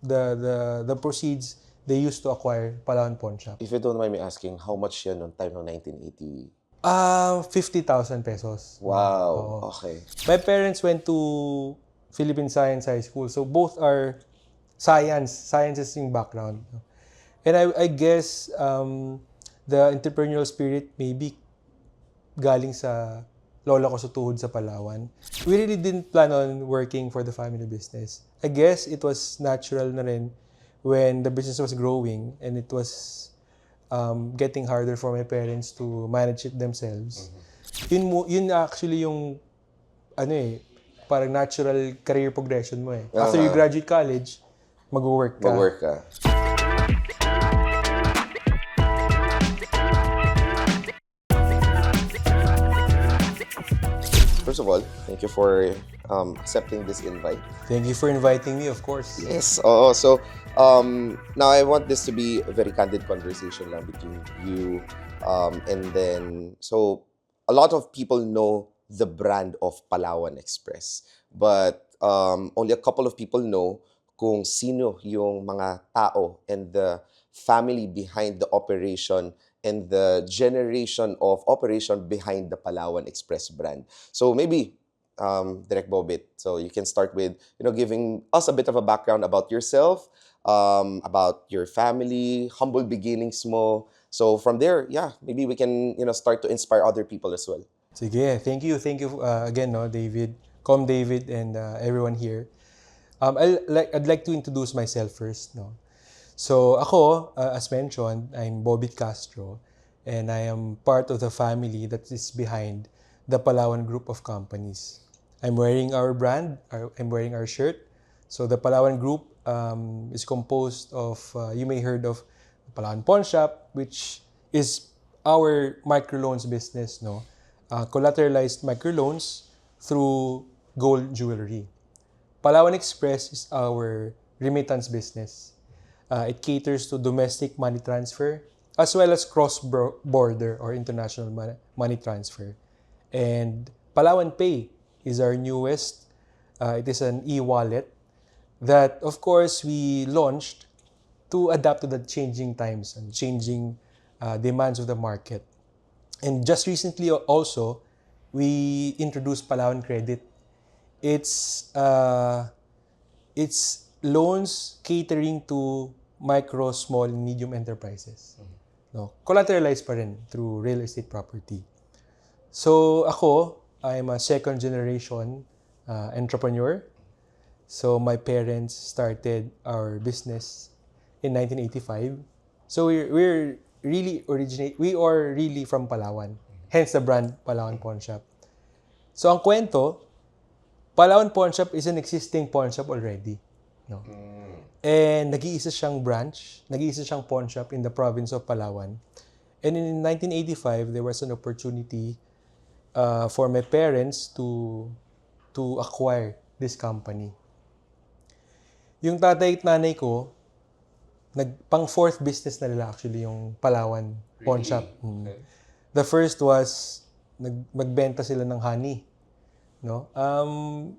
the proceeds they used to acquire Palawan Pawn Shop. If you don't mind me asking, how much yan noong time ng 1980? 50,000 pesos. Wow, okay. My parents went to Philippine Science High School, so both are sciences yung background. And I guess the entrepreneurial spirit maybe galing sa lola ko sa tuhod sa Palawan. We really didn't plan on working for the family business. I guess it was natural na rin when the business was growing and it was getting harder for my parents to manage it themselves. Yun actually yung parang natural career progression mo eh. After you graduate college, mag-work ka. Mag-work ka. First of all, thank you for accepting this invite. Thank you for inviting me, of course. Yes. So, now I want this to be a very candid conversation lang between you. And then, so, a lot of people know the brand of Palawan Express. But only a couple of people know kung sino yung mga tao and the family behind the operation and the generation of operation behind the Palawan Express brand. So maybe, Direk Bobit, so you can start with, giving us a bit of a background about yourself, about your family, humble beginnings mo. So from there, yeah, maybe we can, start to inspire other people as well. Sige, thank you again, David, David, and everyone here. I'd like to introduce myself first, no. So ako, as mentioned, I'm Bobit Castro, and I am part of the family that is behind the Palawan Group of companies. I'm wearing our brand, I'm wearing our shirt. So the Palawan Group is composed of, you may heard of Palawan Pawn Shop, which is our microloans business, no? Collateralized microloans through gold jewelry. Palawan Express is our remittance business. It caters to domestic money transfer as well as cross-border or international money transfer. And Palawan Pay is our newest. It is an e-wallet that, of course, we launched to adapt to the changing times and changing demands of the market. And just recently also, we introduced Palawan Credit. It's loans catering to micro, small, and medium enterprises. No, collateralized pa rin through real estate property. So ako, I'm a second generation entrepreneur. So my parents started our business in 1985. So we are really from Palawan. Hence the brand Palawan Pawn Shop. So ang kwento, Palawan Pawn Shop is an existing pawn shop already. No? And nag-iisa siyang branch, nag-iisa siyang pawn shop in the province of Palawan. And in 1985, there was an opportunity for my parents to acquire this company. Yung tatay at nanay ko, pang fourth business na nila actually yung Palawan Pawn Shop. Okay. The first was magbenta sila ng honey. No?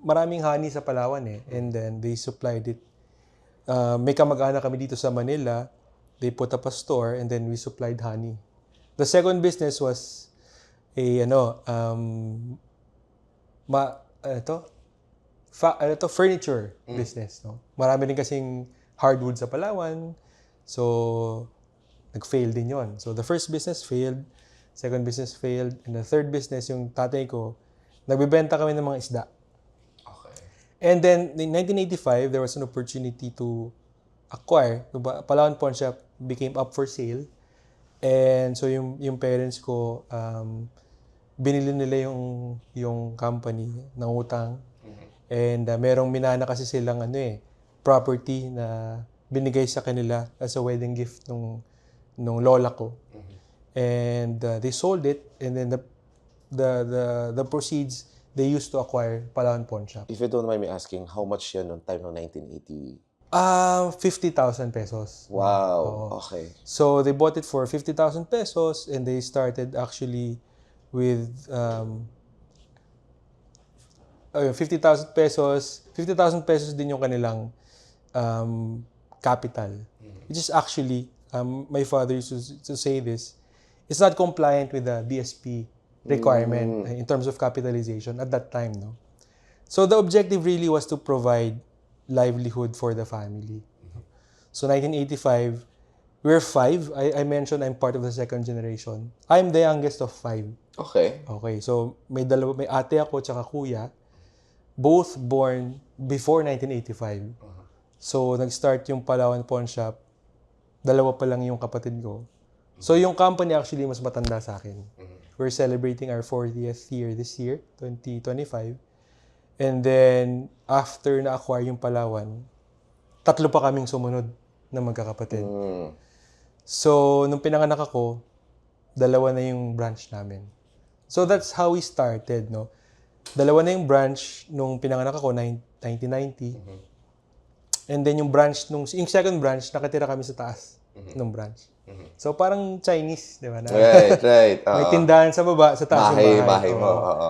Maraming honey sa Palawan eh. And then they supplied it. May kamag-anak kami dito sa Manila. They put up a store and then we supplied honey. The second business was furniture business. No? Marami din kasing hardwood sa Palawan. So, nag-fail din yon. So, the first business failed. Second business failed. And the third business, yung tatay ko, nagbebenta kami ng mga isda. Okay. And then, in 1985, there was an opportunity to acquire. Palawan Pawn Shop became up for sale. And so, yung parents ko, binili nila yung company ng utang. And merong minana kasi silang property na binigay sa kanila as a wedding gift nung lola ko. And they sold it, and then the proceeds they used to acquire Palawan Pawn Shop. If you don't mind me asking, how much yan noong time ng 1980? 50,000 pesos. Wow, okay. So they bought it for 50,000 pesos and they started actually with 50,000 pesos. 50,000 pesos din yung kanilang capital. Which is actually, my father used to say this, it's not compliant with the BSP requirement in terms of capitalization at that time, no? So the objective really was to provide livelihood for the family. So 1985, we're 5. I mentioned I'm part of the second generation. I'm the youngest of 5. Okay. Okay, so may ate ako tsaka kuya, both born before 1985. So nag-start yung Palawan Pawn Shop, 2 pa lang yung kapatid ko. So yung company actually mas matanda sa akin. We're celebrating our 40th year this year, 2025. And then, after na-acquire yung Palawan, 3 pa kaming sumunod na magkakapatid. So, nung pinanganak ako, 2 na yung branch namin. So, that's how we started, no? 2 na yung branch nung pinanganak ako, 1990. And then yung yung second branch, nakatira kami sa taas ng branch. So, parang Chinese, di ba? Right. May tindahan sa baba, sa taas ng bahay. Bahay mo. Oo.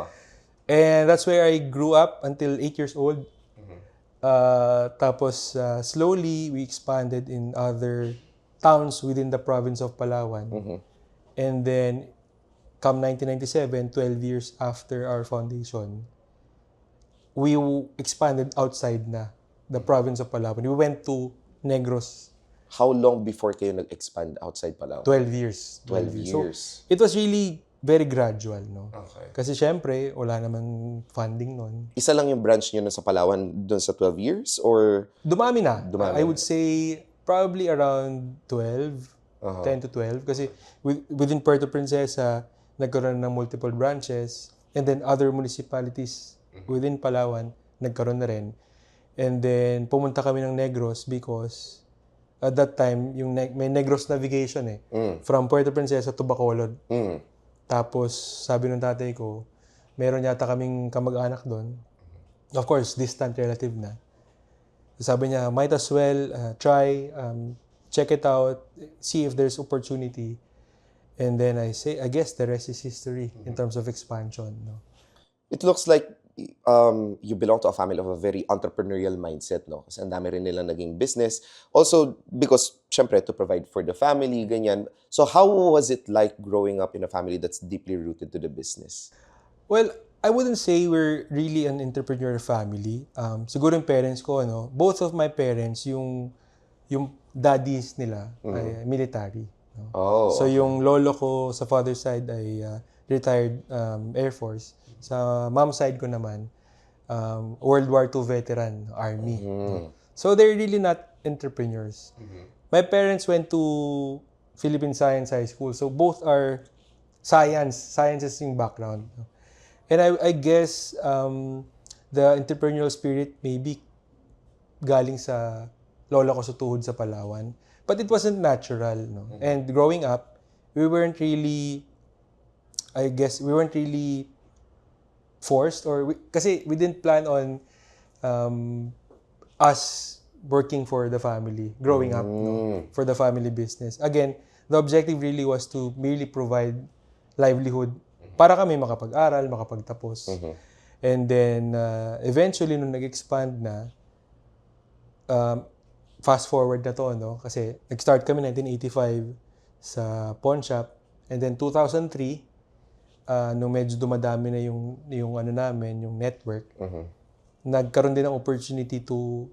And that's where I grew up until 8 years old. Tapos, slowly, we expanded in other towns within the province of Palawan. And then, come 1997, 12 years after our foundation, we expanded outside na the province of Palawan. We went to Negros. How long before kayo nag-expand outside Palawan? 12 years. 12 years. So, it was really very gradual, no? Okay. Kasi syempre, wala naman funding nun. Isa lang yung branch nyo sa Palawan doon sa 12 years? Or Dumami na. Dumami. I would say probably around 12, 10 to 12. Kasi within Puerto Princesa, nagkaroon ng multiple branches. And then other municipalities within Palawan, nagkaroon na rin. And then pumunta kami ng Negros because at that time, may Negros navigation from Puerto Princesa to Bacolod. Tapos, sabi ng tatay ko, meron yata kaming kamag-anak doon. Of course, distant relative na. Sabi niya, might as well try, check it out, see if there's opportunity. And then I guess the rest is history in terms of expansion. No? it looks like you belong to a family of a very entrepreneurial mindset, no? Kasi ang dami rin nilang naging business. Also, because, syempre, to provide for the family, ganyan. So, how was it like growing up in a family that's deeply rooted to the business? Well, I wouldn't say we're really an entrepreneurial family. Siguro yung parents ko, both of my parents, yung daddies nila ay military. No? Oh. So, yung lolo ko sa father's side ay retired Air Force. Sa mom side ko naman, World War II veteran, Army. So, they're really not entrepreneurs. My parents went to Philippine Science High School. So, both are science. Science is yung background. And I guess the entrepreneurial spirit maybe galing sa lola ko sa tuhod sa Palawan. But it wasn't natural. No? And growing up, we weren't really forced kasi we didn't plan on us working for the family growing up, for the family business. Again, the objective really was to merely provide livelihood para kami makapag-aral, makapagtapos. And then eventually nung nag-expand na, fast forward na to, kasi nag-start kami 1985 sa pawn shop, and then 2003 nung medyo dumadami na yung ano namin, yung network, nagkaroon din ng opportunity to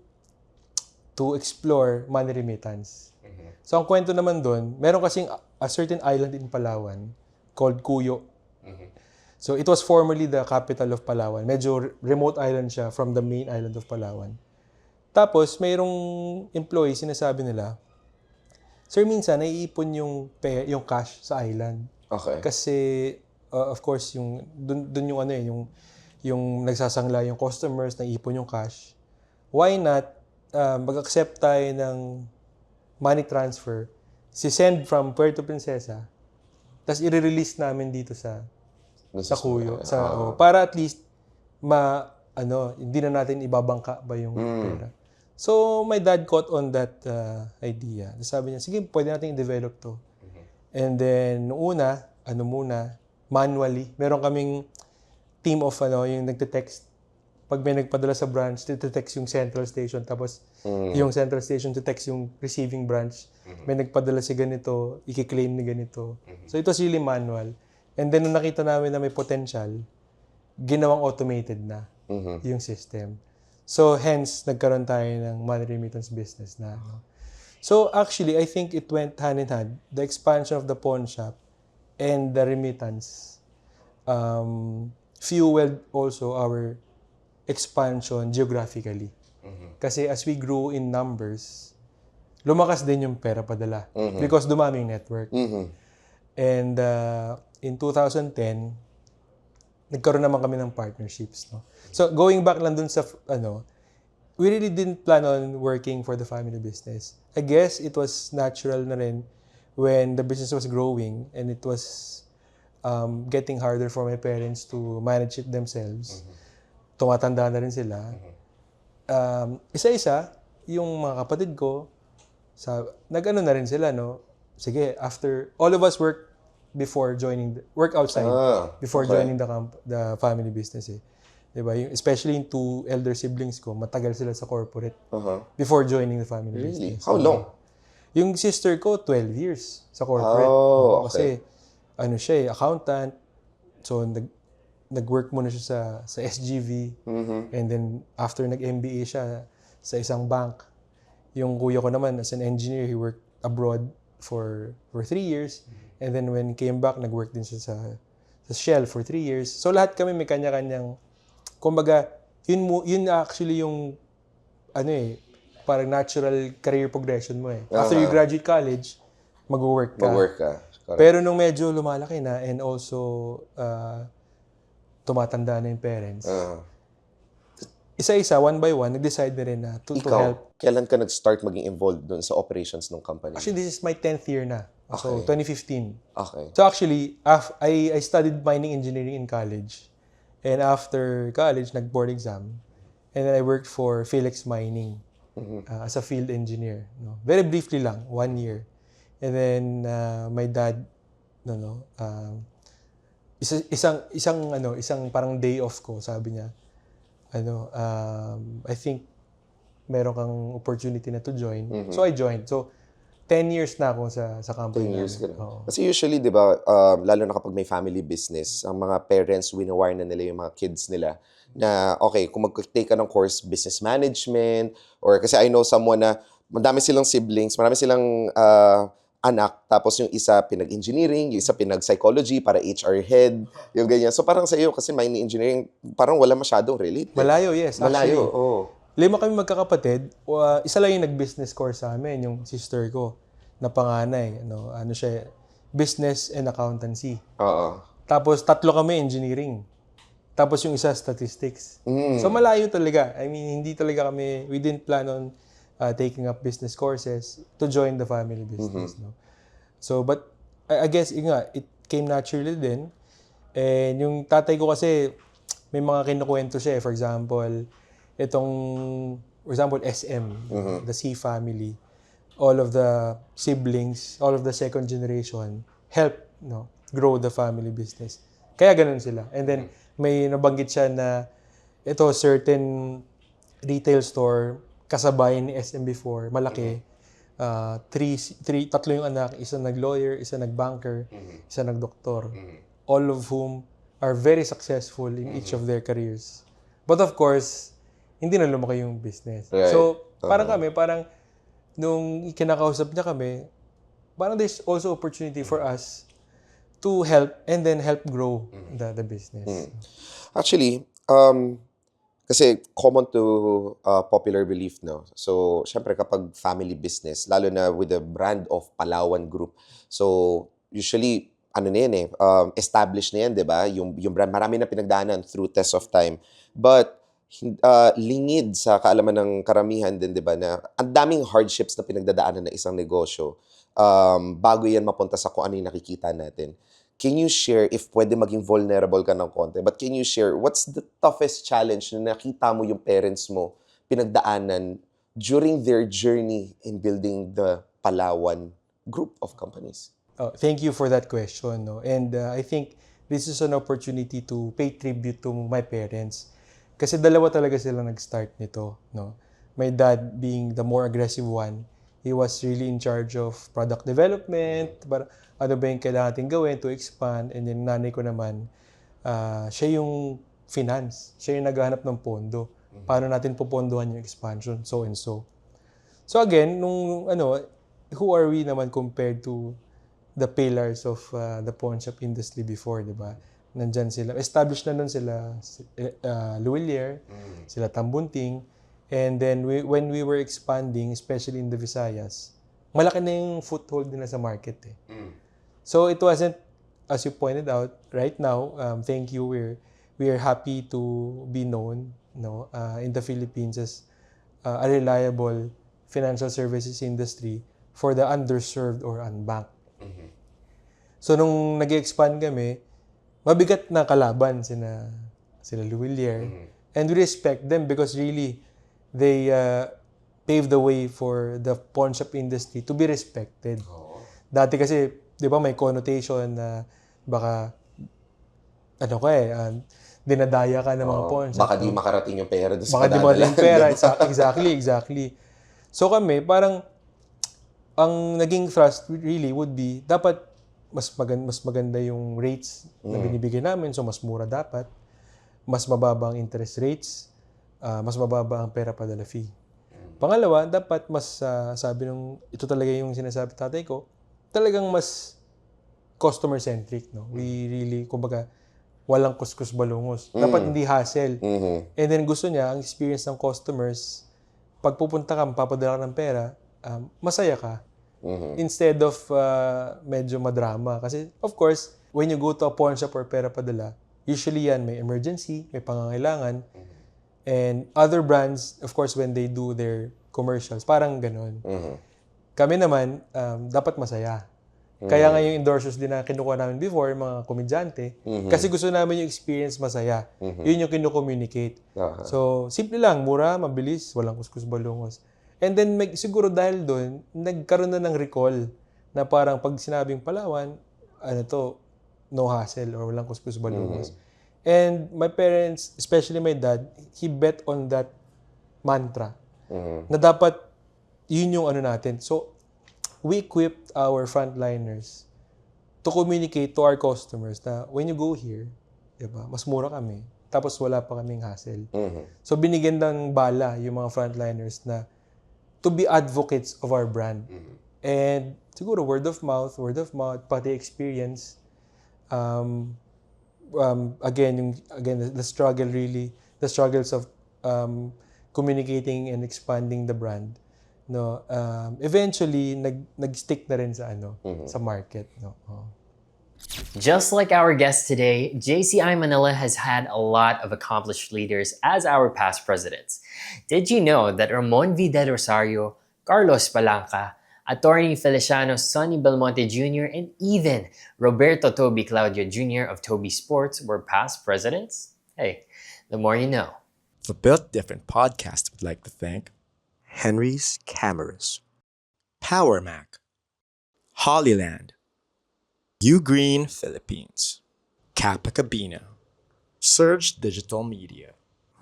explore money remittance. So, ang kwento naman doon, meron kasing a certain island in Palawan called Cuyo. So, it was formerly the capital of Palawan. Medyo remote island siya from the main island of Palawan. Tapos, mayroong employee, sinasabi nila, "Sir, minsan, naiipon yung cash sa island." Okay. Kasi, of course, dun yung nagsasangla yung customers, naiipon yung cash. Why not mag-accept tayo ng money transfer, send from Puerto Princesa, tapos i-release namin dito sa Cuyo. Para at least, hindi na natin ibabangka ba yung pera. So, my dad caught on that idea. Sabi niya, sige, pwede natin i-develop to. And then, noong una, manually, meron kaming team of yung nagte-text pag may nagpadala sa branch, text yung central station, tapos yung central station text yung receiving branch. May nagpadala si ganito, i-claim ni ganito. So it was really manual. And then nung nakita namin na may potential, ginawang automated na yung system. So hence, nagkaroon tayo ng money remittance business na. So actually, I think it went hand in hand. The expansion of the pawn shop and the remittance fueled also our expansion geographically. Kasi as we grew in numbers, lumakas din yung pera padala because dumami yung network. And in 2010, nagkaroon naman kami ng partnerships. No? So going back lang dun sa, we really didn't plan on working for the family business. I guess it was natural na rin when the business was growing and it was getting harder for my parents to manage it themselves. Tumatanda na rin sila. Isa-isa, yung mga kapatid ko, nag-ano na rin sila, no? Sige, after, all of us work outside before joining the family business, eh. Diba? Especially yung 2 elder siblings ko, matagal sila sa corporate before joining the family business. How long? Yung sister ko, 12 years sa corporate. Oh, okay. Kasi, siya eh, accountant. So, nag-work muna siya sa SGV. And then, after nag-MBA siya sa isang bank. Yung kuya ko naman, as an engineer, he worked abroad for 3 years. And then, when he came back, nag-work din siya sa Shell for 3 years. So, lahat kami may kanya-kanyang, kumbaga, yun actually yung, parang natural career progression mo eh. After you graduate college, mag-work ka. Correct. Pero nung medyo lumalaki na and also tumatanda na yung parents, isa-isa, one by one, nag-decide na rin na to help. Kailan ka nag-start maging involved dun sa operations ng company? Actually, this is my 10th year na. So, 2015. Okay. So actually, I studied mining engineering in college. And after college, nag-board exam. And then I worked for Felix Mining as a field engineer. No? Very briefly lang, 1 year. And then my dad, isang parang day off ko, sabi niya, I think meron kang opportunity na to join. So I joined. So 10 years na ako sa company. 10 years ka na. Kasi usually, di ba, lalo na kapag may family business, ang mga parents, winawire na nila yung mga kids nila na, okay, kung mag-take ka ng course, business management, or kasi I know someone na madami silang siblings, marami silang anak, tapos yung isa pinag-engineering, yung isa pinag-psychology para HR head, yung ganyan. So parang sa iyo, kasi mining engineering, parang wala masyadong relate. Malayo, yes. Malayo, actually, 5 kami magkakapatid. Isa lang yung nag-business course sa amin, yung sister ko, na panganay. Ano siya, business and accountancy. Tapos 3 kami engineering. Tapos yung isa statistics. So malayo talaga. I mean, hindi talaga kami, we didn't plan on taking up business courses to join the family business. No? So, but I guess, it came naturally din. And yung tatay ko kasi, may mga kinukwento siya. For example, SM, the C family, all of the siblings, all of the second generation, help grow the family business. Kaya ganun sila. And then, may nabanggit siya na certain retail store, kasabay ni SM before, malaki. 3 yung anak, isa nag-lawyer, isa nag-banker, isa nag-doktor. All of whom are very successful in each of their careers. But of course, hindi na lumaki yung business. Right. So, parang nung kinakausap niya kami, parang there's also opportunity for us to help and then help grow the business. Actually, kasi common to popular belief, no? So, syempre kapag family business, lalo na with the brand of Palawan Group, so usually, established na yan, di ba? Yung brand, marami na pinagdaanan through test of time. But, lingid sa kaalaman ng karamihan din, di ba, na ang daming hardships na pinagdadaanan ng isang negosyo bago yan mapunta sa kung ano yung nakikita natin. Can you share, if pwede maging vulnerable ka ng konti, but can you share, what's the toughest challenge na nakita mo yung parents mo pinagdaanan during their journey in building the Palawan group of companies? Thank you for that question. No? And I think this is an opportunity to pay tribute to my parents. Kasi dalawa talaga sila nag-start nito, no? My dad being the more aggressive one, he was really in charge of product development, para ano ba yung kailangan natin gawin to expand, and then nanay ko naman, siya yung finance, siya yung naghahanap ng pondo. Paano natin pupondohan yung expansion, so and so. So again, who are we naman compared to the pillars of the pawn shop industry before, di ba? Nandyan sila. Established na nun sila Luwilier, sila Tambunting. And then when we were expanding, especially in the Visayas, malaki na yung foothold nila sa market. So it wasn't, as you pointed out, right now, thank you, we are happy to be known in the Philippines as a reliable financial services industry for the underserved or unbanked. So nung nag-expand kami, mabigat na kalaban sila Luwilier. And we respect them because really, they paved the way for the pawn shop industry to be respected. Dati kasi, di ba, may connotation na baka, dinadaya ka ng mga pawn shop. Baka di makarating yung pera doon sa Baka di makarating yung pera. Exactly. So kami, parang, ang naging thrust really would be, dapat mas maganda yung rates na binibigay namin, so mas mura dapat, mas mababa ang interest rates, mas mababa ang pera padala fee. Pangalawa, dapat mas, ito talaga yung sinasabi tatay ko, talagang mas customer-centric, no? We really, kumbaga, walang kuskus balungos. Dapat hindi hassle. And then gusto niya, ang experience ng customers, pag pupunta ka, papadala ka ng pera, masaya ka. Instead of medyo madrama. Kasi, of course, when you go to a pawn shop or pera padala, usually yan, may emergency, may pangangailangan. And other brands, of course, when they do their commercials, parang ganun. Kami naman, dapat masaya. Kaya nga yung endorsers din na kinukuha namin before, mga komedyante, kasi gusto namin yung experience masaya. Yun yung kinukommunicate. So, simple lang, mura, mabilis, walang kuskus balungos. And then, siguro dahil doon, nagkaroon na ng recall na parang pag sinabing Palawan, no hassle or walang kuskus balungos. And my parents, especially my dad, he bet on that mantra na dapat yun yung natin. So, we equipped our frontliners to communicate to our customers na when you go here, diba, mas mura kami, tapos wala pa kaming hassle. So, binigyan ng bala yung mga frontliners na to be advocates of our brand. And siguro word of mouth, pati experience. Again, the struggles of communicating and expanding the brand. No, eventually nag-stick na rin sa sa market, no. Just like our guest today, JCI Manila has had a lot of accomplished leaders as our past presidents. Did you know that Ramon V. De Rosario, Carlos Palanca, Attorney Feliciano Sonny Belmonte Jr., and even Roberto Toby Claudio Jr. of Toby Sports were past presidents? Hey, the more you know. The Built Different podcast would like to thank Henry's Cameras, Power Mac, Hollyland, Ugreen Philippines, Kappa Cabina, Surge Digital Media,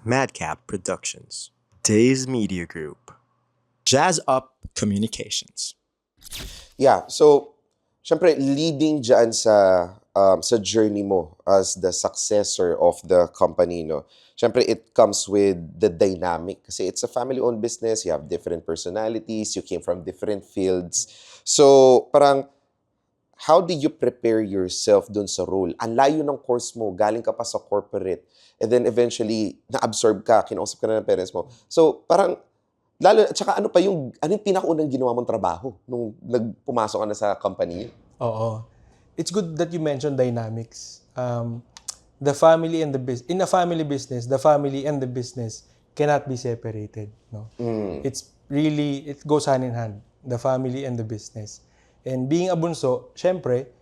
Madcap Productions, Days Media Group, Jazz Up Communications. Yeah, so, syempre, leading dyan sa journey mo as the successor of the company, no? Syempre, it comes with the dynamic. Kasi it's a family-owned business, you have different personalities, you came from different fields. So, parang, how did you prepare yourself dun sa role? Ang layo ng course mo, galing ka pa sa corporate, and then eventually, na-absorb ka, kinausap ka na ng parents mo. So, parang, at saka ano yung pinakaunang ginawa mong trabaho nung pumasok ka na sa company? Oo. It's good that you mentioned dynamics. The family and the business, in a family business, the family and the business cannot be separated, no? It's really, it goes hand in hand, the family and the business. And being a bunso, syempre,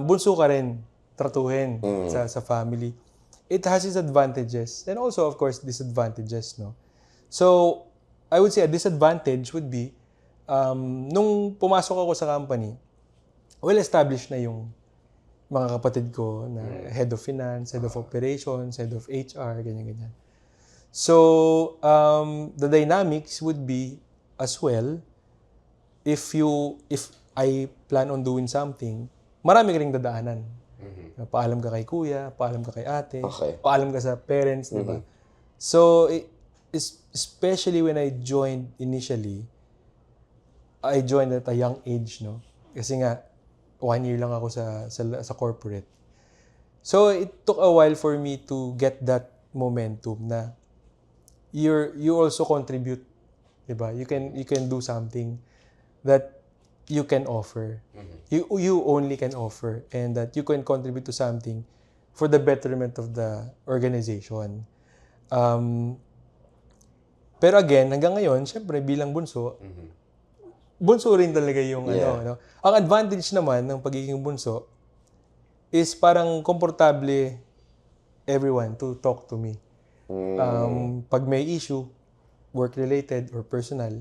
bunso ka rin tratuhin sa family. It has its advantages and also, of course, disadvantages, no? So, I would say a disadvantage would be, nung pumasok ako sa company, well-established na yung mga kapatid ko na head of finance, head of operations, head of HR, ganyan-ganyan. So, the dynamics would be as well, if I plan on doing something, marami ka ring dadaanan. Paalam ka kay kuya, paalam ka kay ate, Okay. paalam ka sa parents, di ba? So, especially when I joined initially, I joined at a young age, no? Kasi nga, 1 year lang ako sa corporate. So, it took a while for me to get that momentum na you also contribute, 'di ba? You can do something that you can offer. You only can offer, and that you can contribute to something for the betterment of the organization. Pero again, hanggang ngayon, syempre bilang bunso rin talaga yung ano. Ang advantage naman ng pagiging bunso is parang komportable everyone to talk to me. Pag may issue, work-related or personal,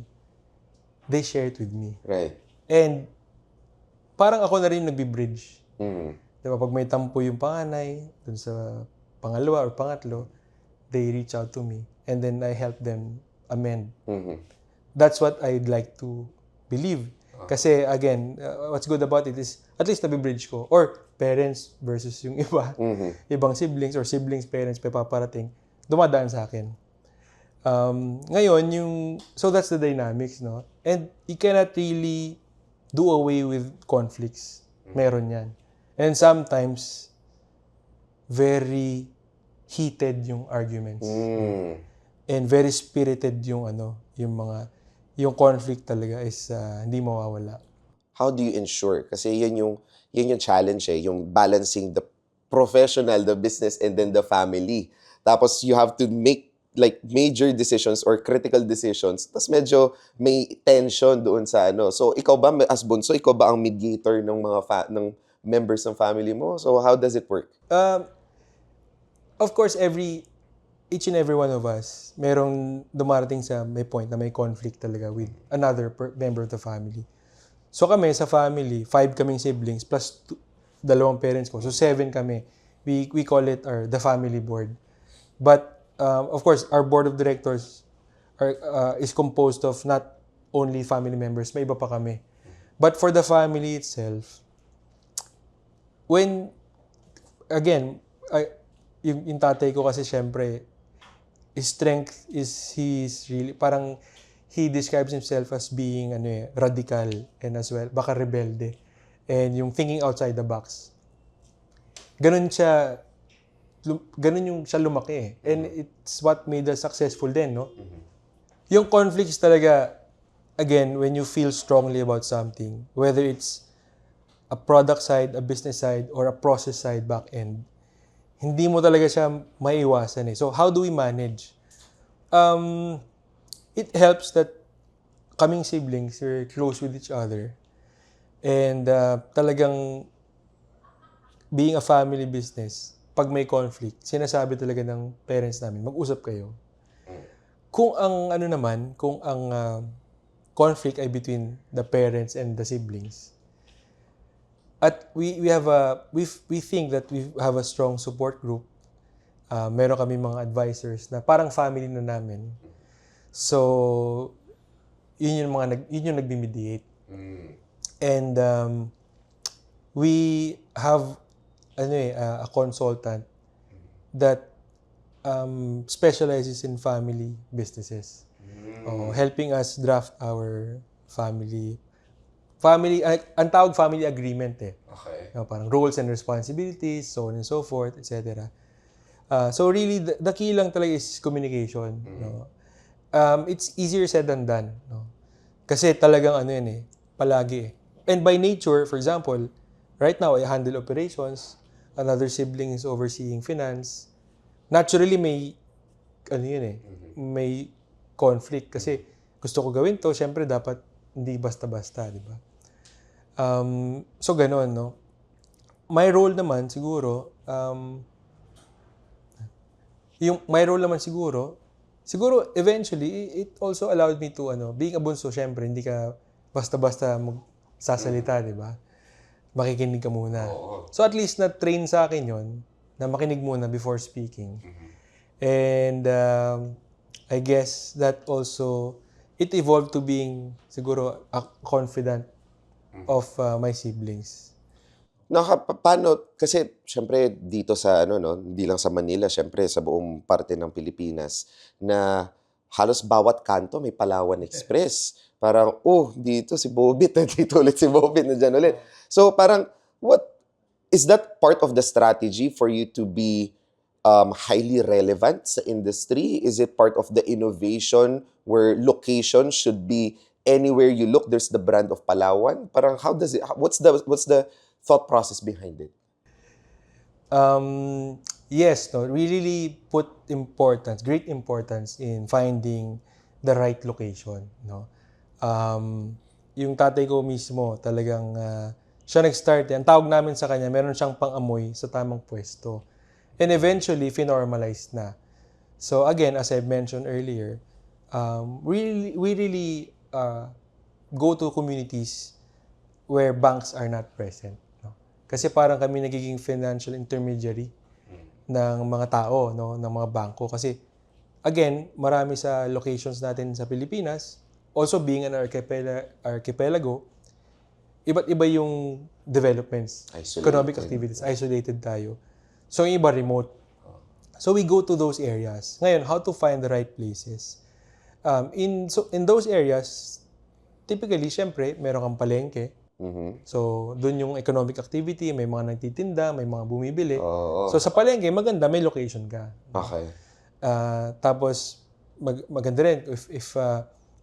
they share it with me. Right. And parang ako na rin nagbi-bridge. Mm. Diba? Pag may tampo yung panganay, dun sa pangalawa or pangatlo, they reach out to me. And then I help them amend. That's what I'd like to believe. Kasi again, what's good about it is at least nabibridge ko. Or parents versus yung iba. Ibang siblings or siblings, parents, paparating, dumadaan sa akin. Ngayon, so that's the dynamics, no? And you cannot really do away with conflicts. Meron yan. And sometimes, very heated yung arguments. And very spirited yung yung conflict talaga is hindi mawawala. How do you ensure? Kasi yun yung challenge yung balancing the professional, the business, and then the family. Tapos you have to make like major decisions or critical decisions. Tapos medyo may tension doon sa So ikaw ba as bunso, ikaw ba ang mediator ng mga ng members ng family mo? So how does it work? Of course, each and every one of us, merong dumarating sa may point na may conflict talaga with another member of the family. So kami sa family, 5 kaming siblings plus 2 parents ko. So 7 kami. We call it the family board. But of course, our board of directors is composed of not only family members, may iba pa kami. But for the family itself, again, yung tatay ko kasi syempre, his strength is he's really parang he describes himself as being radical and as well baka rebelde and yung thinking outside the box. Ganun yung siya lumaki and it's what made us successful din, no? Yung conflicts talaga, again, when you feel strongly about something, whether it's a product side, a business side, or a process side back end, hindi mo talaga siya maiiwasan . So, how do we manage? It helps that kaming siblings, we're close with each other. And talagang being a family business, pag may conflict, sinasabi talaga ng parents namin, mag-usap kayo. Kung ang conflict ay between the parents and the siblings, at we think that we have a strong support group. Meron kami mga advisors na parang family na namin. So yun yung nagme-mediate. And we have a consultant that specializes in family businesses. Helping us draft our family, ang tawag family agreement . Okay. Parang roles and responsibilities, so on and so forth, etc. So really, the key lang talaga is communication. No? It's easier said than done. No? Kasi talagang palagi . And by nature, for example, right now I handle operations, another sibling is overseeing finance. Naturally, may may conflict kasi gusto ko gawin to, syempre dapat hindi basta-basta, di ba? So ganoon, no? My role naman siguro, siguro eventually it also allowed me to being a bunso, syempre hindi ka basta-basta magsasalita, di ba? Makikinig ka muna. So at least na-train sa akin yon na makinig muna before speaking. And I guess that also, it evolved to being siguro a confidant of my siblings. Paano, kasi syempre dito sa ano no, hindi lang sa Manila, syempre sa buong parte ng Pilipinas na halos bawat kanto may Palawan Express. Parang, oh, dito si Bobit, dito ulit si Bobit, nandiyan ulit. So parang, what is that part of the strategy for you to be highly relevant sa industry? Is it part of the innovation where location should be anywhere you look, there's the brand of Palawan? Parang how does it, what's the thought process behind it? Yes, no, we really put great importance in finding the right location, no. Yung tatay ko mismo, talagang siya nag-start. Ang tawag namin sa kanya, meron siyang pang-amoy sa tamang pwesto. And eventually, finormalized na. So again, as I mentioned earlier, we really go to communities where banks are not present. No? Kasi parang kami nagiging financial intermediary ng mga tao, no, ng mga bangko. Kasi again, marami sa locations natin sa Pilipinas, also being an archipelago, iba't iba yung developments, Isolated. economic activities, isolated tayo. So yung iba remote. So we go to those areas. Ngayon, how to find the right places? In those areas, typically, syempre, meron kang palengke. So, dun yung economic activity, may mga nagtitinda, may mga bumibili. Oo. So, sa palengke, maganda, may location ka. Okay. Tapos, maganda rin if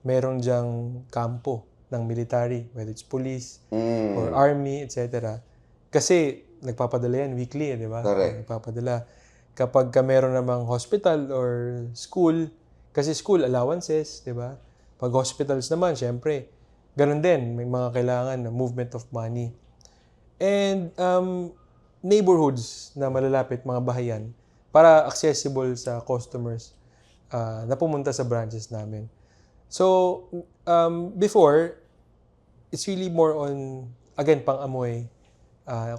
meron dyang kampo ng military, whether it's police or army, etc. Kasi, nagpapadala yan weekly, di ba? Correct. Nagpapadala. Kapag meron namang hospital or school, kasi school allowances, di ba? Pag hospitals naman, syempre, ganun din, may mga kailangan na movement of money. And neighborhoods na malalapit, mga bahayan, para accessible sa customers na pumunta sa branches namin. So, before, it's really more on, again, pang-amoy,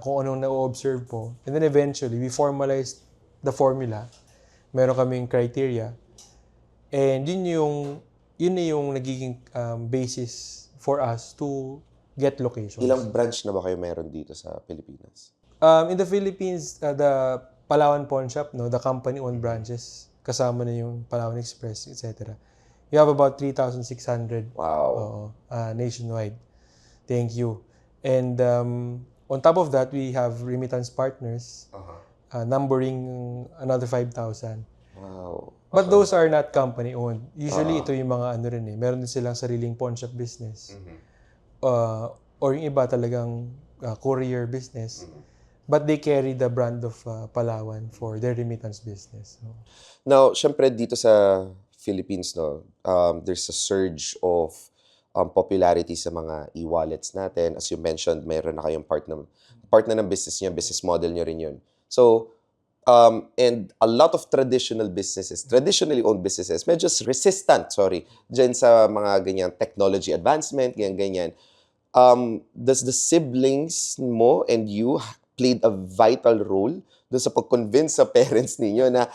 kung anong na-observe po. And then eventually, we formalized the formula. Meron kaming criteria. And yun na yung nagiging basis for us to get locations. Ilang branch na ba kayo meron dito sa Pilipinas? In the Philippines, the Palawan Pawn Shop, no, the company-owned branches, kasama na yung Palawan Express, etc. You have about 3,600 Wow. nationwide. Thank you. And on top of that, we have remittance partners, numbering another 5,000. Wow. But those are not company-owned. Usually, ito yung mga ano rin eh. Meron din silang sariling pawn shop business. Or yung iba talagang courier business. But they carry the brand of Palawan for their remittance business. No? Now, syempre dito sa Philippines, no, there's a surge of popularity sa mga e-wallets natin. As you mentioned, meron na kayong part na ng business niyo, business model niyo rin yun. So, and a lot of traditionally owned businesses, medyo resistant, dyan sa mga ganyan technology advancement, ganyan. Does the siblings mo and you played a vital role doon sa pag-convince sa parents ninyo na,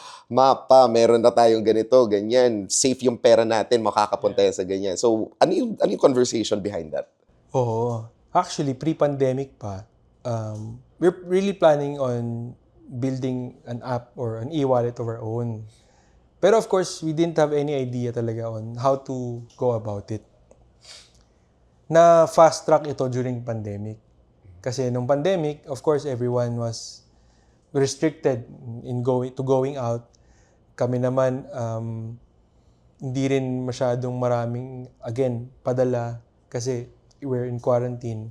meron na tayong ganito, ganyan, safe yung pera natin, makakapunta yan sa ganyan. So, ano yung conversation behind that? Oo. Actually, pre-pandemic pa, we're really planning on building an app or an e-wallet of our own. Pero of course, we didn't have any idea talaga on how to go about it. Na fast track ito during pandemic. Kasi nung pandemic, of course, everyone was restricted in going out. Kami naman, hindi rin masyadong maraming, again, padala kasi we're in quarantine.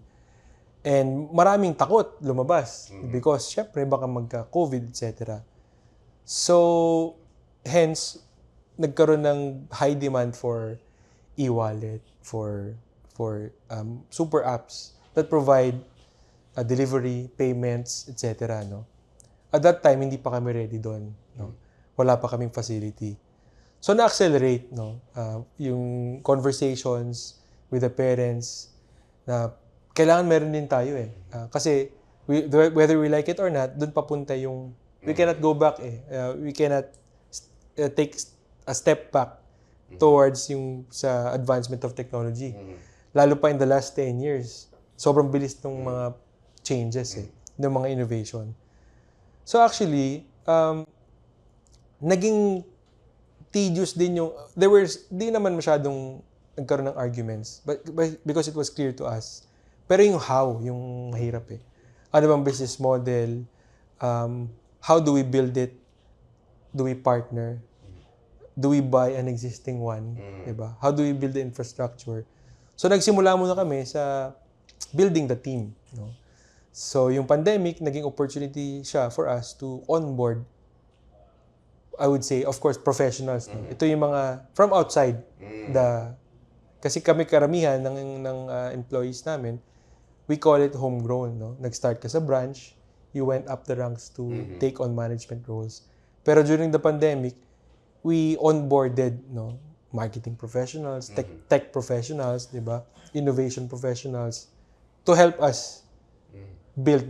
And maraming takot lumabas because syempre baka magka-COVID, etc. So, hence, nagkaroon ng high demand for e-wallet, for super apps that provide delivery, payments, etc. No? At that time, hindi pa kami ready doon. No? Wala pa kaming facility. So, na-accelerate yung conversations with the parents na kailangan meron din tayo eh. Kasi whether we like it or not, doon papunta yung we cannot go back eh. We cannot takes a step back towards yung sa advancement of technology. Lalo pa in the last 10 years. Sobrang bilis ng mga changes ng mga innovation. So actually, naging tedious din yung, di naman masyadong nagkaroon ng arguments, but because it was clear to us. Pero yung how, yung mahirap Ano bang business model? How do we build it? Do we partner? Do we buy an existing one? Diba? How do we build the infrastructure? So nagsimula muna kami sa building the team. No? So yung pandemic, naging opportunity siya for us to onboard, I would say, of course, professionals. No? Ito yung mga from outside. Kasi kami karamihan ng employees namin, we call it homegrown. No? Nag-start ka sa branch, you went up the ranks to take on management roles. Pero during the pandemic, we onboarded marketing professionals, tech professionals, di ba? Innovation professionals to help us build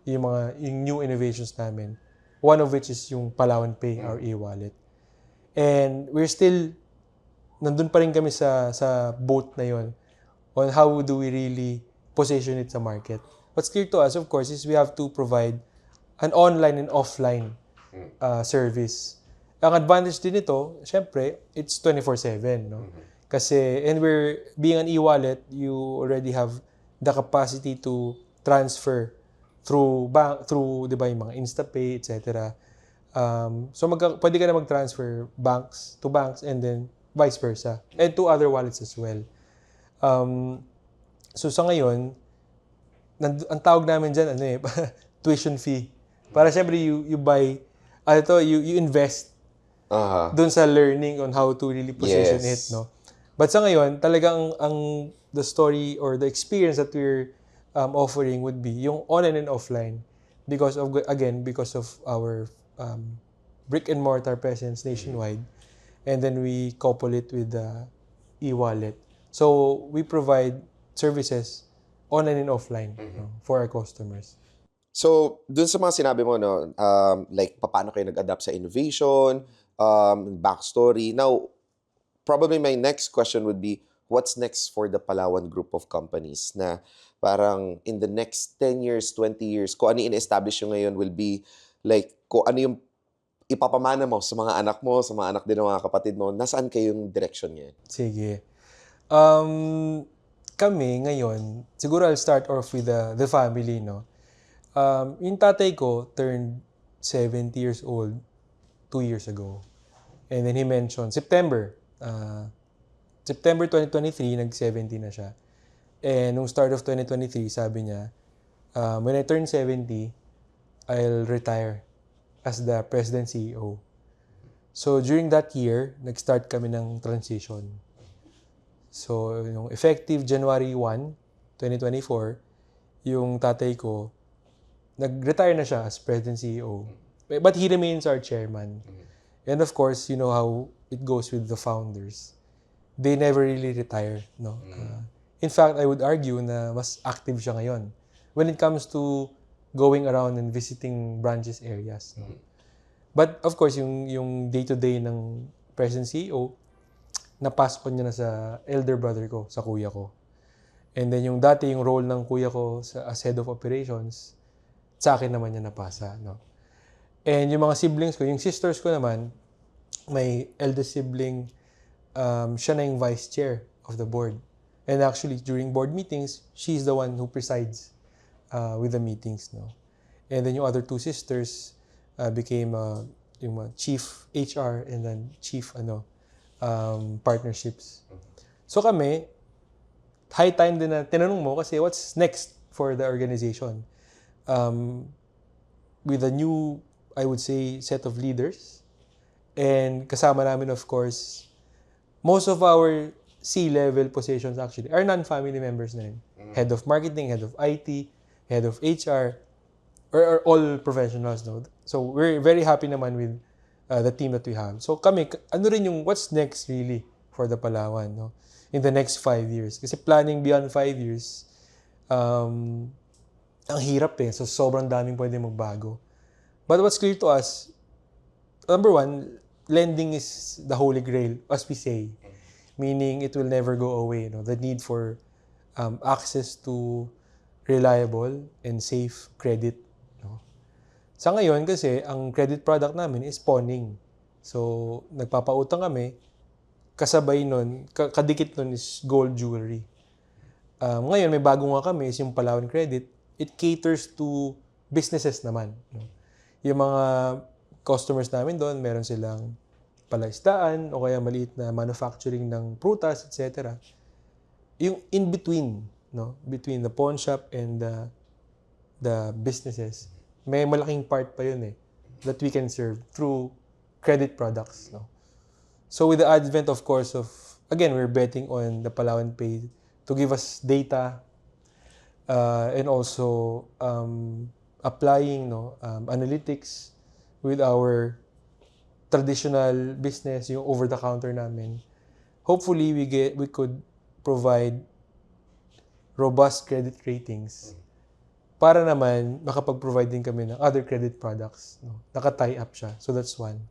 yung new innovations namin. One of which is yung Palawan Pay, our e-wallet. And we're still, nandun pa rin kami sa boat na yon on how do we really position it sa market. What's clear to us, of course, is we have to provide an online and offline service. Ang advantage din nito, syempre, it's 24/7, no? Kasi, and being an e-wallet, you already have the capacity to transfer through, di ba, yung mga InstaPay, etc. So, pwede ka na mag-transfer to banks and then vice versa. And to other wallets as well. So, sa ngayon, ang tawag namin dyan, tuition fee. Para syempre, you buy, you invest dun sa learning on how to really position it, no? But sa ngayon, talagang the story or the experience that we're offering would be yung online and offline because of our brick and mortar presence nationwide, and then we couple it with the e-wallet. So we provide services online and offline for our customers. So, dun sa mga sinabi mo, no, like, paano kayo nag-adapt sa innovation, backstory. Now, probably my next question would be, what's next for the Palawan group of companies na parang in the next 10 years, 20 years, kung ano in-establish nyo ngayon will be, like, kung ano yung ipapamana mo sa mga anak mo, sa mga anak din ng mga kapatid mo, nasaan kayong direction ngayon? Sige. Kami ngayon, siguro I'll start off with the family, no? Yung tatay ko turned 70 years old 2 years ago. And then he mentioned, September 2023, nag-70 na siya. And nung start of 2023, sabi niya, when I turn 70, I'll retire as the President CEO. So during that year, nag-start kami ng transition. So yung effective January 1, 2024, yung tatay ko, nag-retire na siya as President CEO. But he remains our chairman. And of course, you know how it goes with the founders. They never really retire, no? In fact, I would argue na mas active siya ngayon when it comes to going around and visiting branches areas. No? But of course, yung day-to-day ng President CEO, napasok niya na sa elder brother ko, sa kuya ko. And then yung role ng kuya ko as head of operations, sa akin naman niya napasa, no? And yung mga siblings ko, yung sisters ko naman, my eldest sibling, siya na yung vice chair of the board. And actually, during board meetings, she's the one who presides with the meetings, no? And then yung other two sisters became yung chief HR and then chief partnerships. So kami, high time din na tinanong mo kasi what's next for the organization? With a new, I would say, set of leaders. And kasama namin, of course, most of our C-level positions actually are non-family members na rin. Head of marketing, head of IT, head of HR, or all professionals. No? So we're very happy naman with the team that we have. So kami, ano rin yung what's next really for the Palawan, no? In the next 5 years. Kasi planning beyond 5 years, ang hirap So sobrang daming pwede magbago. But what's clear to us, number one, lending is the holy grail, as we say. Meaning, it will never go away. The need for access to reliable and safe credit. Sa ngayon kasi, ang credit product namin is pawning. So, nagpapautang kami, kasabay nun, kadikit nun is gold jewelry. Ngayon, may bago nga kami, is yung Palawan Credit. It caters to businesses naman. Yung mga customers namin doon, meron silang palaisdaan o kaya maliit na manufacturing ng prutas, etc. Yung in-between, between the pawn shop and the businesses, may malaking part pa yun that we can serve through credit products. So with the advent, of course, again, we're betting on the Palawan Pay to give us data and also applying analytics with our traditional business, yung over-the-counter namin. Hopefully, we could provide robust credit ratings para naman makapag-provide din kami ng other credit products. Naka-tie up siya. So that's one.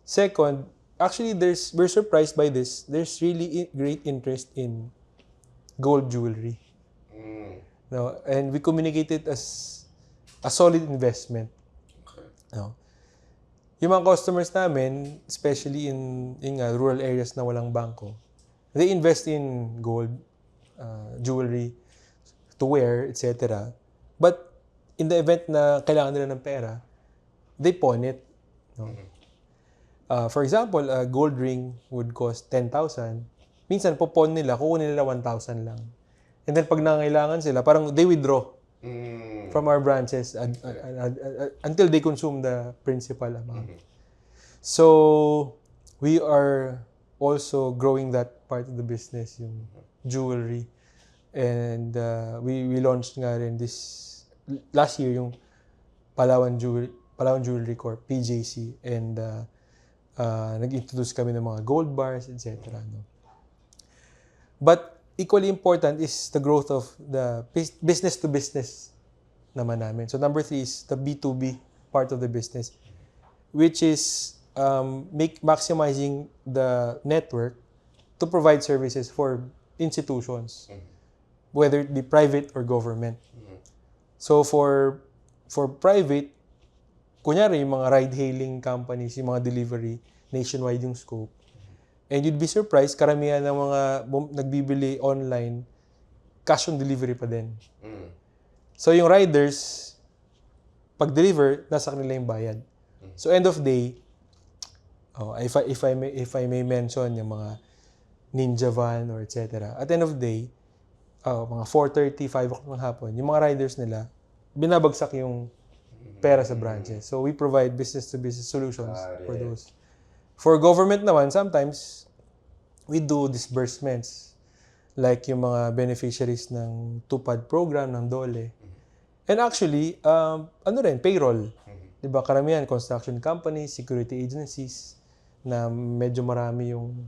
Second, actually, we're surprised by this. There's really great interest in gold jewelry. And we communicate it as a solid investment. Yung mga customers namin, especially in rural areas na walang bangko, they invest in gold, jewelry, to wear, etc. But in the event na kailangan nila ng pera, they pawn it. For example, a gold ring would cost 10,000. Minsan, po-pawn nila, kukunin nila 1,000 lang. And then, pag nangailangan sila, parang they withdraw from our branches until they consume the principal amount. So, we are also growing that part of the business, yung jewelry. And we launched nga rin last year yung Palawan Jewelry Corp, PJC, and nag-introduce kami ng mga gold bars, etc. But equally important is the growth of the business-to-business naman namin. So number 3 is the B2B part of the business, which is maximizing the network to provide services for institutions, whether it be private or government. So for private, kunyari yung mga ride-hailing companies, yung mga delivery, nationwide yung scope. And you'd be surprised, karamihan ng mga nagbibili online, cash on delivery pa din. So yung riders, pag-deliver, nasa kanila yung bayad. So end of day, if I may mention yung mga Ninja Van or etc. At end of day, mga 4:30, 5 o'clock ng hapon, yung mga riders nila, binabagsak yung pera sa branches. So we provide business-to-business solutions for those. For government naman, sometimes we do disbursements. Like yung mga beneficiaries ng TUPAD program ng DOLE. And actually, payroll. Diba, karamihan, construction companies, security agencies, na medyo marami yung,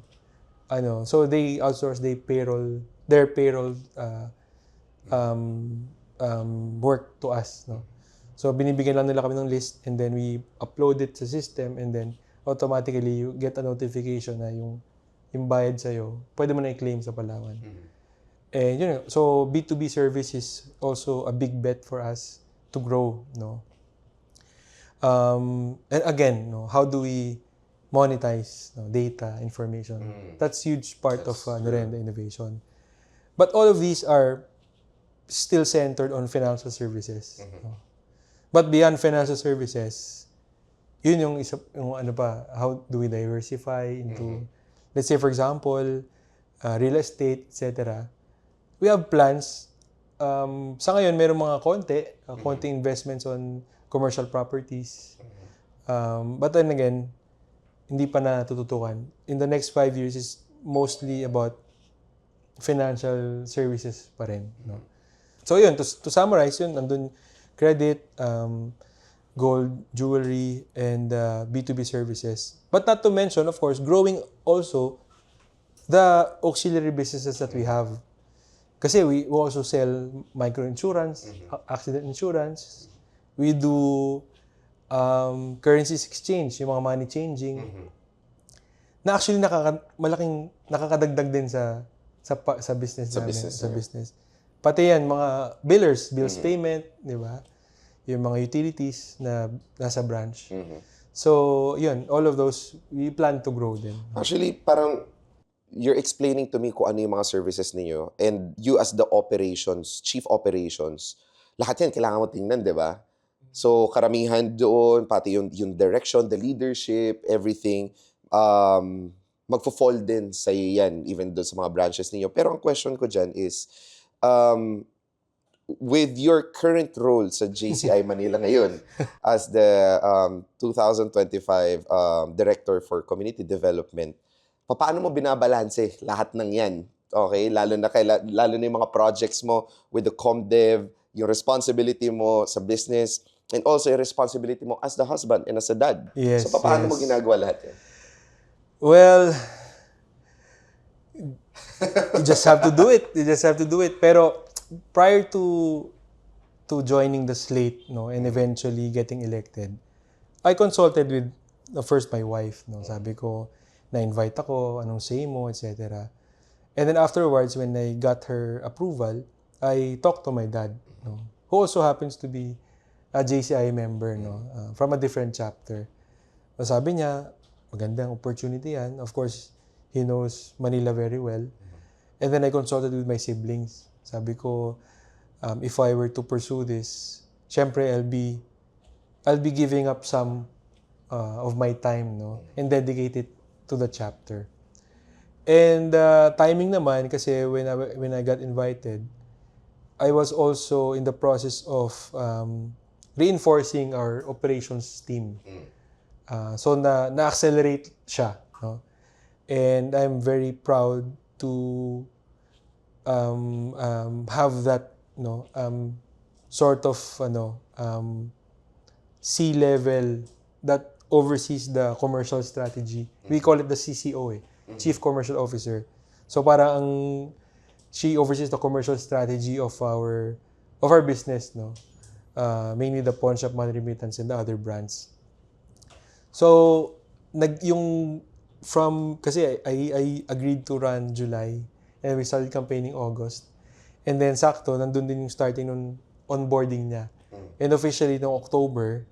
so they outsource their payroll work to us. So, binibigyan lang nila kami ng list and then we upload it sa system and then automatically you get a notification na yung bayad sa'yo, pwede mo na i-claim sa Palawan. And so B2B service is also a big bet for us to grow. And again, how do we monetize data, information? That's huge part of the innovation. But all of these are still centered on financial services. But beyond financial services, yun yung isa, how do we diversify into, let's say for example, real estate, etc. We have plans. Sa ngayon, meron mga konti investments on commercial properties. But then again, hindi pa natututukan. In the next 5 years is mostly about financial services pa rin. So yun, to summarize yun, nandun credit, gold, jewelry, and B2B services. But not to mention, of course, growing also the auxiliary businesses that we have. Kasi we also sell microinsurance, accident insurance. We do currencies exchange, yung mga money changing. na actually malaking nakakadagdag din sa business Sa namin, business sa niyo. business. Pati yan, mga bills payment, di ba? Yung mga utilities na nasa branch. So, yun, all of those, we plan to grow them. Actually, parang you're explaining to me kung ano yung mga services niyo, and you as the chief operations, lahat yan kailangan mo tingnan, di ba? So, karamihan doon, pati yung direction, the leadership, everything, magfo-fall din sa yan, even doon sa mga branches niyo. Pero ang question ko dyan is, with your current role sa JCI Manila ngayon as the 2025 Director for Community Development, paano mo binabalanse lahat ng yan? Okay? Lalo na yung mga projects mo with the ComDev, yung responsibility mo sa business, and also yung responsibility mo as the husband and as a dad. Yes, So, paano mo yes. ginagawa lahat yan? Well, you just have to do it. You just have to do it. Pero prior to joining the slate, no, and eventually getting elected, I consulted with first my wife, no. Sabi ko, na-invite ako, anong say mo, etc. And then afterwards, when I got her approval, I talked to my dad, no, who also happens to be a JCI member, no, from a different chapter. So sabi niya, magandang opportunity yan. Of course, he knows Manila very well. And then I consulted with my siblings. Sabi ko, if I were to pursue this, syempre I'll be giving up some of my time, no, and dedicate it to the chapter. And timing naman, kasi when I got invited, I was also in the process of reinforcing our operations team. So na-accelerate siya, no? And I'm very proud to have that, no, sort of C-level that oversees the commercial strategy. We call it the CCO, Chief Commercial Officer. So parang she oversees the commercial strategy of our business, no. Mainly the pawn shop, money remittance, and the other brands. So kasi I agreed to run July and we started campaigning August. And then sakto, nandun din yung starting ng onboarding niya. And officially, noong October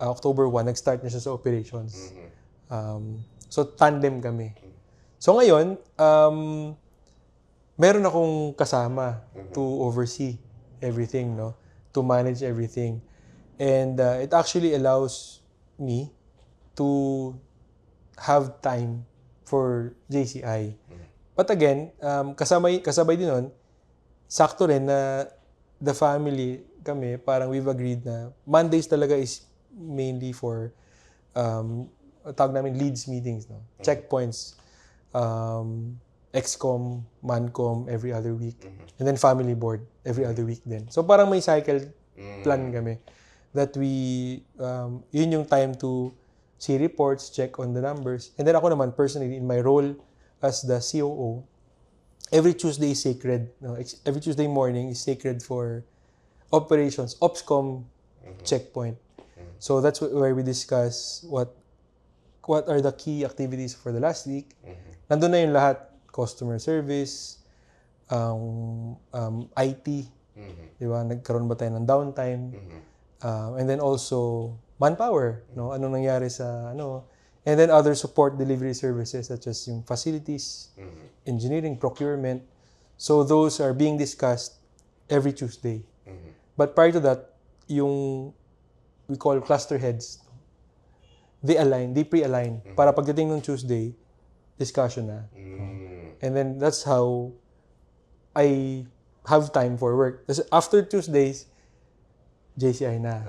1, nag-start na siya sa operations. So, tandem kami. So, ngayon, meron akong kasama to oversee everything, no? To manage everything. And it actually allows me to have time for JCI. But again, kasabay din nun, sakto rin na the family kami, parang we've agreed na Mondays talaga is mainly for tawag namin leads meetings, no? Checkpoints, ExCom, Mancom every other week, and then family board every other week din. So parang may cycle plan kami that we yun yung time to see reports, check on the numbers. And then ako naman personally in my role as the COO, every Tuesday is sacred, no? Every Tuesday morning is sacred for operations, OpsCom checkpoint. So that's where we discuss what are the key activities for the last week. Nandun na yung lahat, customer service, IT, di ba? Nagkaroon ba tayo ng downtime? And then also manpower, no? Anong nangyari sa and then other support delivery services such as yung facilities, engineering, procurement. So those are being discussed every Tuesday. But prior to that, yung we call cluster heads, they pre-align. Para pagdating ng Tuesday, discussion na. And then that's how I have time for work. After Tuesdays, JCI na.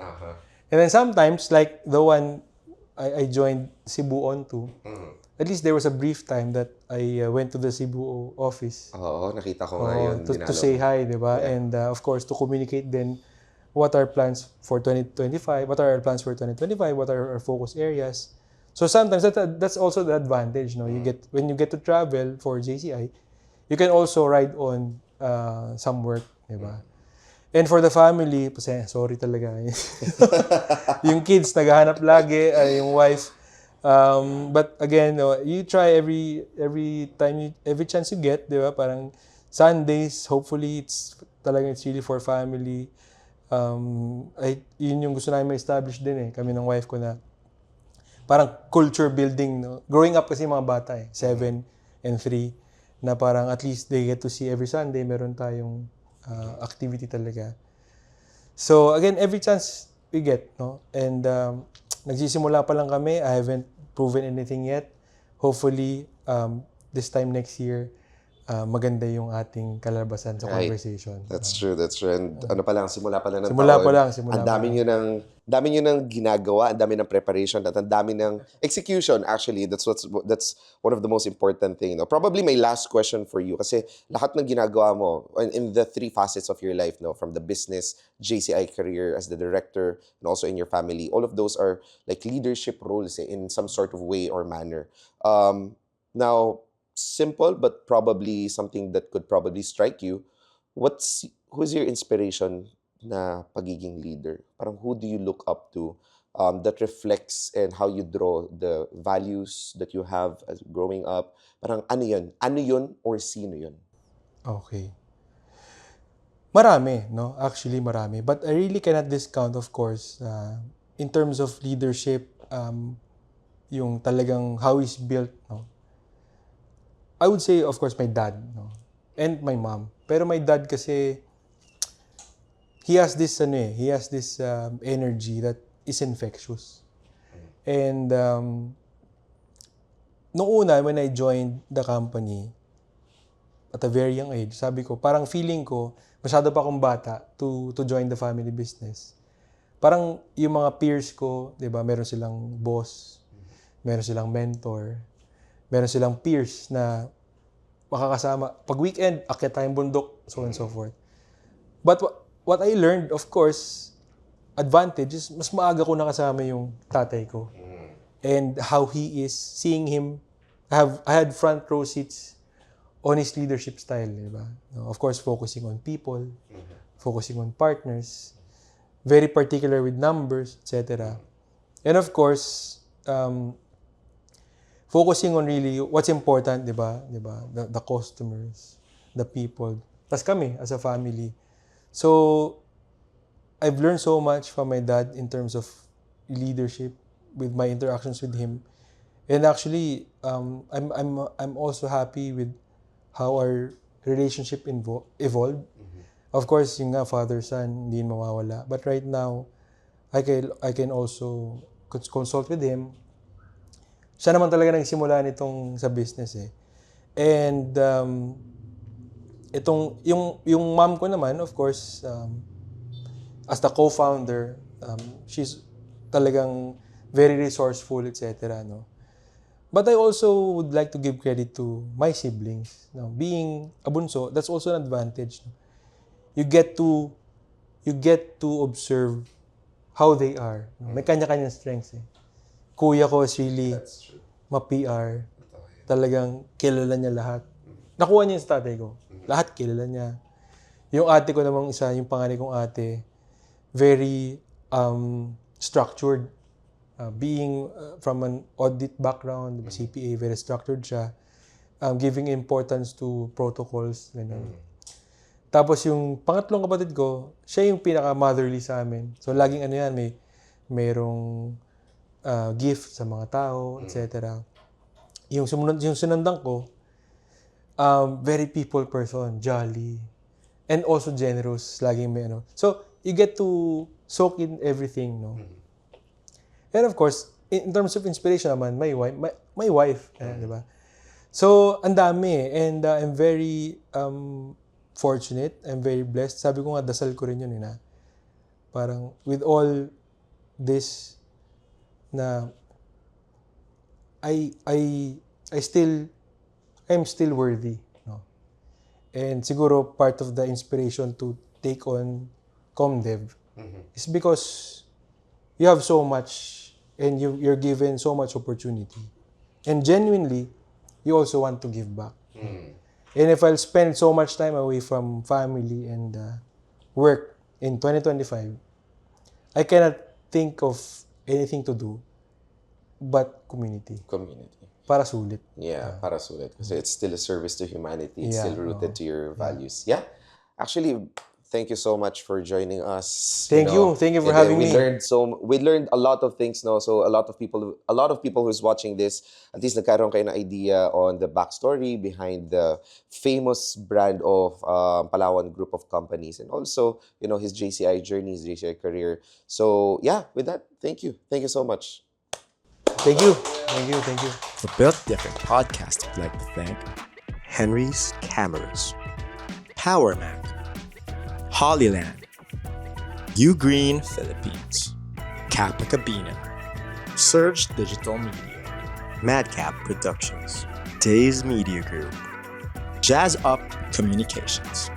And then sometimes, like the one I joined Cebu onto, at least there was a brief time that I went to the Cebu office. Oo, nakita ko nga yun. To say hi, di ba? Yeah. And of course, to communicate then what are plans for 2025, what are our plans for 2025, what are our focus areas. So sometimes that's also the advantage, no? When you get to travel for JCI, you can also ride on some work, di ba? And for the family, sorry talaga. Yung kids naghahanap lagi, yung wife But again, no, you try every chance you get, di ba? Parang Sundays, hopefully it's really for family. Yun yung gusto namin ma-establish din kami ng wife ko na parang culture building, no? Growing up kasi mga bata 7 and 3, na parang at least they get to see every Sunday, meron tayong activity talaga. So again, every chance we get, no? And nagsisimula pa lang kami. I haven't proven anything yet. Hopefully, this time next year, maganda yung ating kalalabasan sa Right. conversation. That's true. And ano pa lang, simula pa lang ng Simula taon. pa lang. Ang dami nyo nang ginagawa, ang dami ng preparation, at ang dami ng execution. Actually, that's one of the most important thing. No? Probably my last question for you, kasi lahat ng ginagawa mo in the 3 facets of your life, no, from the business, JCI career, as the director, and also in your family, all of those are like leadership roles in some sort of way or manner. Now, simple but probably something that could probably strike you. Who's your inspiration na pagiging leader? Parang who do you look up to that reflects and how you draw the values that you have as growing up? Parang ano yun? Ano yun or sino yun? Okay. Marami, no? Actually, marami. But I really cannot discount, of course, in terms of leadership, yung talagang how he's built, no? I would say, of course, my dad, no? And my mom. Pero my dad kasi, he has this energy that is infectious. And noong una, when I joined the company, at a very young age, sabi ko, parang feeling ko, masyado pa akong bata to join the family business. Parang yung mga peers ko, di ba, meron silang boss, meron silang mentor, meron silang peers na makakasama. Pag weekend, akyat tayong bundok, so on and so forth. But what I learned, of course, advantage is mas maaga ko nakasama yung tatay ko. And how he is, seeing him, I had front row seats on his leadership style, di ba? Of course, focusing on people, focusing on partners, very particular with numbers, etc. And of course, focusing on really what's important, di ba? The customers, the people. Tas kami as a family. So I've learned so much from my dad in terms of leadership with my interactions with him. And actually, I'm also happy with how our relationship evolved. Of course, yung nga father-son, hindi mawawala. But right now, I can also consult with him. Siya naman talaga nagsimula nitong sa business And yung mom ko naman, of course, as the co-founder, she's talagang very resourceful, etc. No? But I also would like to give credit to my siblings. No? Being a bunso, that's also an advantage. No? You get to observe how they are. No? May kanya-kanyang strengths Kuya ko is really ma-PR. Talagang kilala niya lahat. Nakuha niya yung sa tatay ko. Lahat kilala niya. Yung ate ko namang isa, yung panganay kong ate, very structured. Being from an audit background, CPA, very structured siya. Giving importance to protocols. Ganun. Tapos yung pangatlong kapatid ko, siya yung pinaka-motherly sa amin. So laging mayroong gift sa mga tao, etc. Yung sunandang ko, very people person, jolly, and also generous. Laging may So, you get to soak in everything, no? And of course, in terms of inspiration naman, my wife, di ba? So, ang dami And I'm very fortunate. I'm very blessed. Sabi ko nga, dasal ko rin yun, na parang with all this na I'm still worthy, no? And siguro part of the inspiration to take on ComDev is because you have so much and you're given so much opportunity. And genuinely, you also want to give back. And if I'll spend so much time away from family and work in 2025, I cannot think of anything to do but community. Community. Para sulit. Yeah, para sulit. Kasi it's still a service to humanity. It's Yeah, still rooted to your values. Yeah. Actually, thank you so much for joining us. Thank you. Thank you for And, having we me. we learned a lot of things now. So a lot of people who's watching this, at least nagkaroon kayo ng idea on the backstory behind the famous brand of Palawan group of companies, and also, his JCI journey, his JCI career. So yeah, with that, thank you. Thank you so much. Thank you. Thank you. Thank you. The Built Different podcast would like to thank Henry's Cameras, Power Mac, Hollyland, Ugreen Philippines, Kappa Cabina, Surge Digital Media, Madcap Productions, Days Media Group, Jazz Up Communications.